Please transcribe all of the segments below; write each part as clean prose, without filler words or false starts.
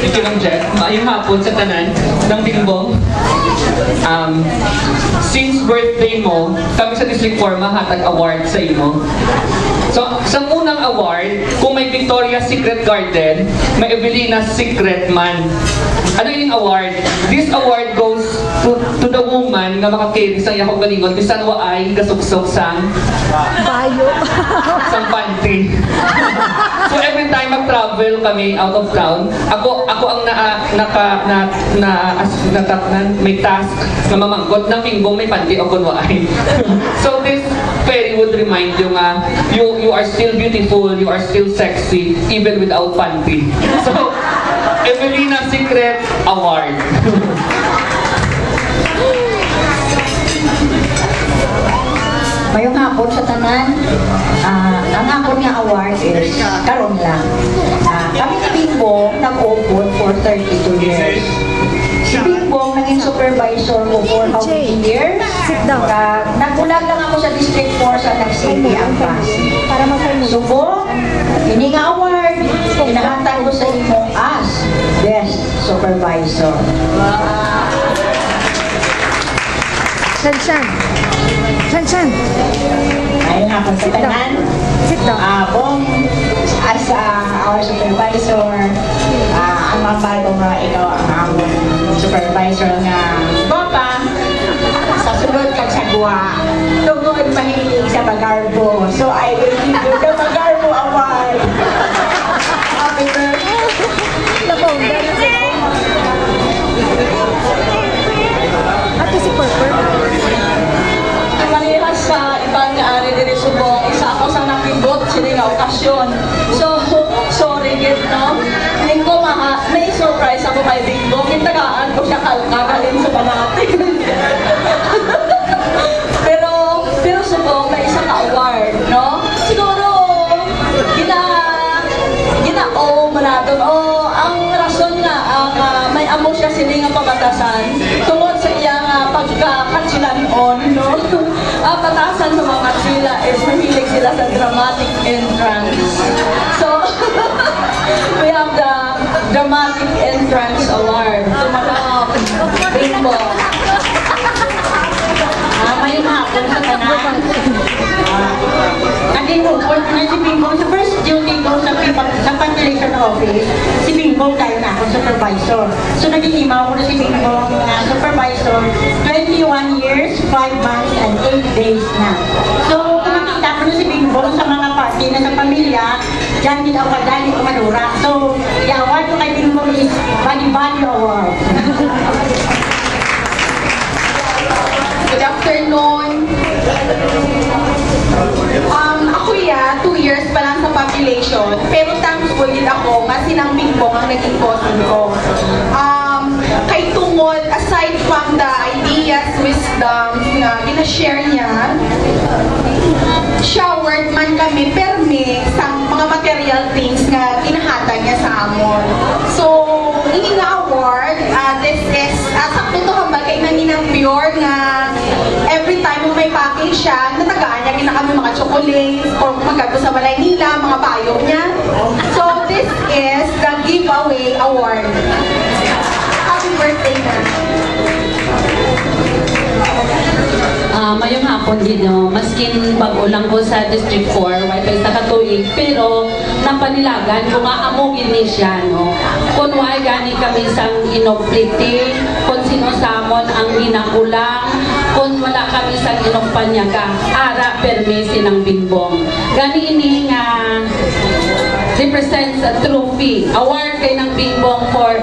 Thank you, Ma'am Jess. Maayong hapon sa tanan ng Bingbong. Since birthday mo, kami sa District 4 mahatag award sa imo. So, sa unang award, kung may Victoria's Secret Garden, may Evelina's Secret Man. Ano yung award? This award goes to the woman nga makakiri sa iyang galingon bisan wa ay gasuksok sang bayo. Sang pantry. So every time mag-travel kami out of town, ako ang may task na mamangkot ng Bingbong may panty o kunwa ay. So this fairy would remind you nga, you are still beautiful, you are still sexy, even without panty. So, Evelina Secret Award. Mayong hapon sa tanan, ang hapon nga award is karon lang. Kami ni Bingbong nag-open for 32 years. Si Bingbong naging supervisor ko for how many years? Nagbulag lang ako sa District 4 sa Taxiti ang Subo, ini nga award, inahatag ko sa imo as best supervisor. San. Ayun nga po sa tanan. Bong, as our supervisor, ang mabago nga ikaw ang among supervisor nga Papa, sa sunod kag sagwa, tungod mahilig sa Magarbo. So I will give you the Magarbo Award. Happy birthday. Ato si Purple. Manira sa ibang ari diri subong, isa ako sa nakibot sila nga okasyon. So, sorry gid no. Ning ko may surprise ako kay Bingbong. Kintagaan ko siya kagalin sa panati. pero subong may isa ka award, no? Siguro ginao manadon ang rason nga may amo siya sila nga pabatasan tungod sa iyang pagkakatsilanon, no? Patasan sa mga sila is mahilig sila sa dramatic entrance. So, we have the Dramatic Entrance Award. Tumalak, Bingbong. Mayong hapon sa tanan. Naging report na si Bingbong sa first duty ko sa population office. Si Bingbong tayo na ako supervisor. So naging imaw ko na si Bingbong na supervisor 21 years, 5 months, and 8 days na. So kumakita ko na si Bingbong sa mga party na sa pamilya, dyan din ako kadali ko madura. So i-award ko kay Bingbong is Body Award. Good afternoon. Ako 2 years pa lang sa population, pero thankful din ako nga sinang Bingbong ang naging bossing ko. Kay tungod, aside from the ideas, wisdom na ginashare niya, showered man kami permi sa mga material things nga ginahatag niya sa amon. So, ini nga award, this is sakto to hambal kay naninang pure nga every time may package siya, natagaan niya gina kami mga chocolates or magkato sa balay nila, mga payo niya. So, this is the giveaway award. Happy birthday na. Mayong hapon gino, maskin bago lang ko sa District 4, wifi sa katuig, pero napanilagan kung aamugin ni siya, no? Kung why gani kami sang inopliti, kung sinusamon ang ginakulang, kung wala kami sang inokpanyaga, ara permisi ng Bingbong. Gani ini nga represents a trophy, award kay ng Bingbong for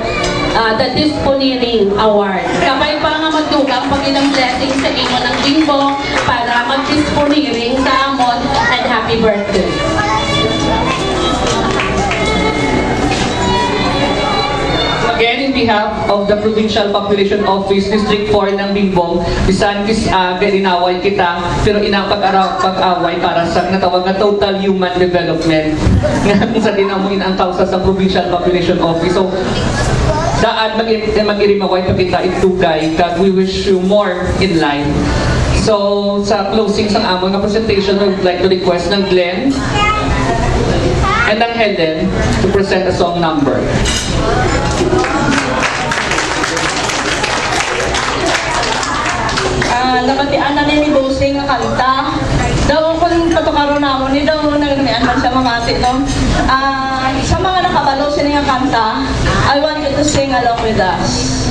the Disponeering Award. Kabay pa nga magdugang pag ilang blessing sa imo ng Bingbong para mag-disponeering sa amon and happy birthday. Again, in behalf of the Provincial Population Office, District 4 ng Bingbong, bisan inaway kita, pero pag-away para sa natawag na Total Human Development nga sa dinamuin ang kausa sa Provincial Population Office. So, daan mag-irimaway pa kita itugay kag we wish you more in life. So, sa closing sang amon nga presentation, we would like to request ng Glenn and ng Helen to present a song number. sa mga ate, no? Sa mga nakabalo sa nga kanta, I want you to sing along with us.